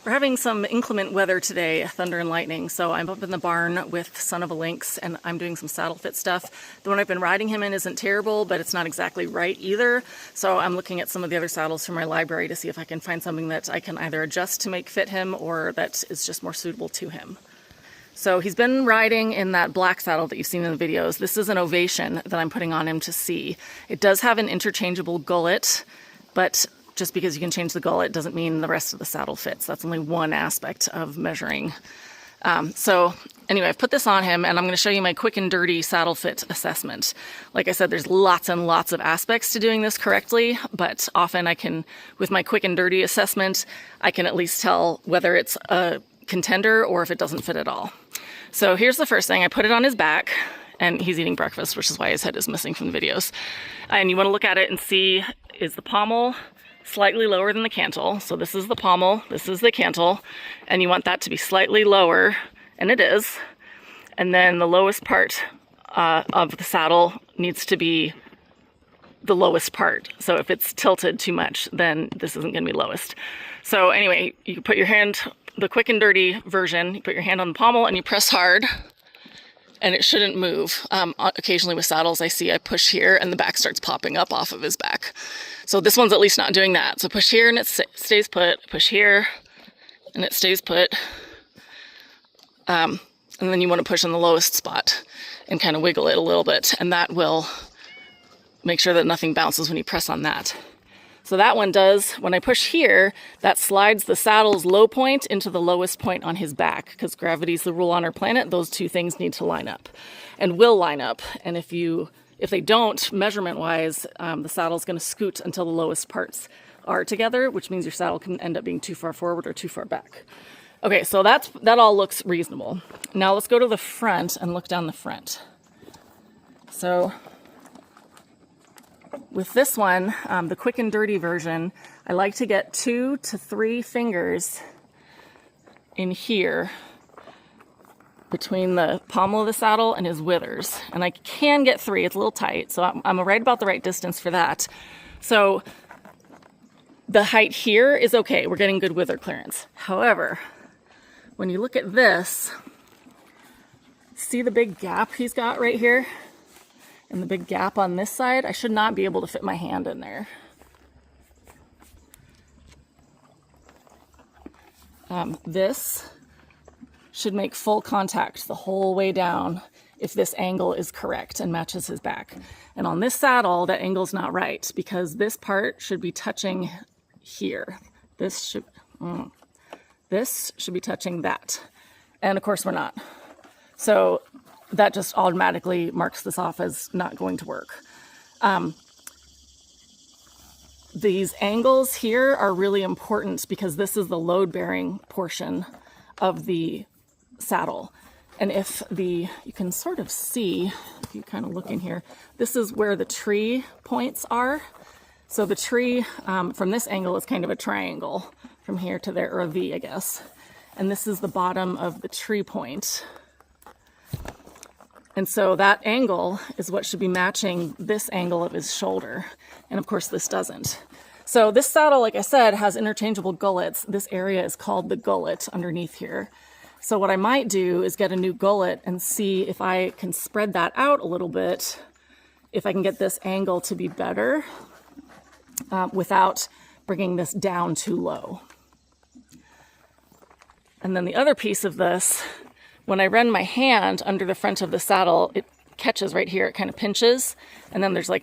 We're having some inclement weather today, thunder and lightning, so I'm up in the barn with Son of a Lynx and I'm doing some saddle fit stuff. The one I've been riding him in isn't terrible, but it's not exactly right either. So I'm looking at some of the other saddles from my library to see if I can find something that I can either adjust to make fit him or that is just more suitable to him. So he's been riding in that black saddle that you've seen in the videos. This is an Ovation that I'm putting on him to see. It does have an interchangeable gullet, but just because you can change the gullet doesn't mean the rest of the saddle fits. That's only one aspect of measuring. So anyway, I've put this on him and I'm going to show you my quick and dirty saddle fit assessment. Like I said, there's lots and lots of aspects to doing this correctly, but often I can, with my quick and dirty assessment, I can at least tell whether it's a contender or if it doesn't fit at all. So here's the first thing. I put it on his back and he's eating breakfast, which is why his head is missing from the videos. And you want to look at it and see, is the pommel slightly lower than the cantle? So this is the pommel, this is the cantle, and you want that to be slightly lower, and it is. And then the lowest part of the saddle needs to be the lowest part. So if it's tilted too much, then this isn't going to be lowest. So anyway, you put your hand, the quick and dirty version, you put your hand on the pommel and you press hard, and it shouldn't move. Occasionally with saddles, I see I push here and the back starts popping up off of his back. So this one's at least not doing that. So push here and it stays put, push here and it stays put. And then you want to push in the lowest spot and kind of wiggle it a little bit, and that will make sure that nothing bounces when you press on that. So that one does, when I push here, that slides the saddle's low point into the lowest point on his back, because gravity's the rule on our planet. Those two things need to line up and will line up. And if they don't, measurement-wise, the saddle's going to scoot until the lowest parts are together, which means your saddle can end up being too far forward or too far back. Okay, so that all looks reasonable. Now let's go to the front and look down the front. So with this one, the quick and dirty version, I like to get 2 to 3 fingers in here between the pommel of the saddle and his withers. And I can get 3, it's a little tight, so I'm right about the right distance for that. So the height here is okay, we're getting good wither clearance. However, when you look at this, see the big gap he's got right here? And the big gap on this side, I should not be able to fit my hand in there. This should make full contact the whole way down if this angle is correct and matches his back. And on this saddle, that angle's not right because this part should be touching here. This should be touching that. And of course we're not. So that just automatically marks this off as not going to work. These angles here are really important because this is the load-bearing portion of the saddle. And you can sort of see, if you kind of look in here, this is where the tree points are. So the tree from this angle is kind of a triangle from here to there, or a V, I guess. And this is the bottom of the tree point. And so that angle is what should be matching this angle of his shoulder. And of course this doesn't. So this saddle, like I said, has interchangeable gullets. This area is called the gullet underneath here. So what I might do is get a new gullet and see if I can spread that out a little bit, if I can get this angle to be better without bringing this down too low. And then the other piece of this, when I run my hand under the front of the saddle, it catches right here, it kind of pinches, and then there's like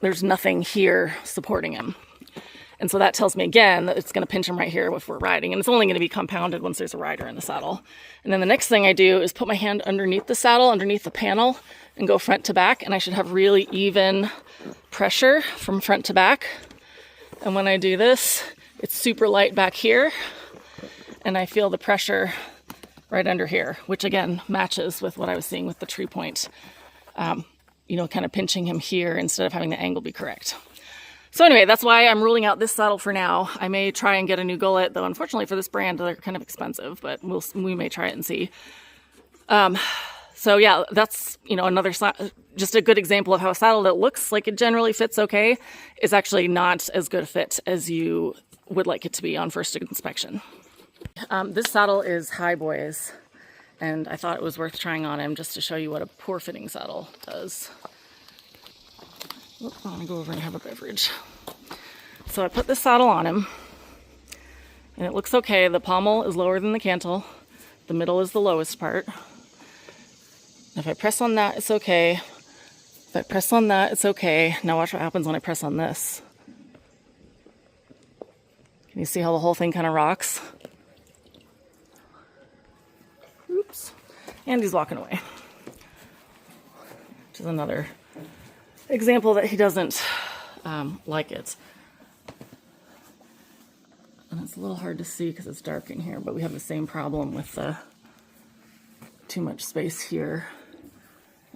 there's nothing here supporting him. And so that tells me again that it's going to pinch him right here if we're riding, and it's only going to be compounded once there's a rider in the saddle. And then the next thing I do is put my hand underneath the saddle, underneath the panel, and go front to back, and I should have really even pressure from front to back. And when I do this, it's super light back here, and I feel the pressure right under here, which again matches with what I was seeing with the tree point, kind of pinching him here instead of having the angle be correct. So anyway, that's why I'm ruling out this saddle for now. I may try and get a new gullet, though unfortunately for this brand, they're kind of expensive, but we may try it and see. So yeah, that's, another just a good example of how a saddle that looks like it generally fits okay is actually not as good a fit as you would like it to be on first inspection. This saddle is High Boys, and I thought it was worth trying on him just to show you what a poor fitting saddle does. Oop, I want to go over and have a beverage. So I put this saddle on him, and it looks okay. The pommel is lower than the cantle. The middle is the lowest part. If I press on that, it's okay. If I press on that, it's okay. Now watch what happens when I press on this. Can you see how the whole thing kind of rocks? Oops. And he's walking away. Which is another example that he doesn't like it. And it's a little hard to see because it's dark in here, but we have the same problem with too much space here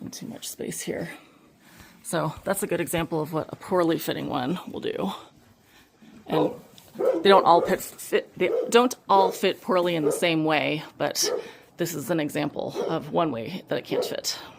and too much space here. So that's a good example of what a poorly fitting one will do. And they don't all fit poorly in the same way, but this is an example of one way that it can't fit.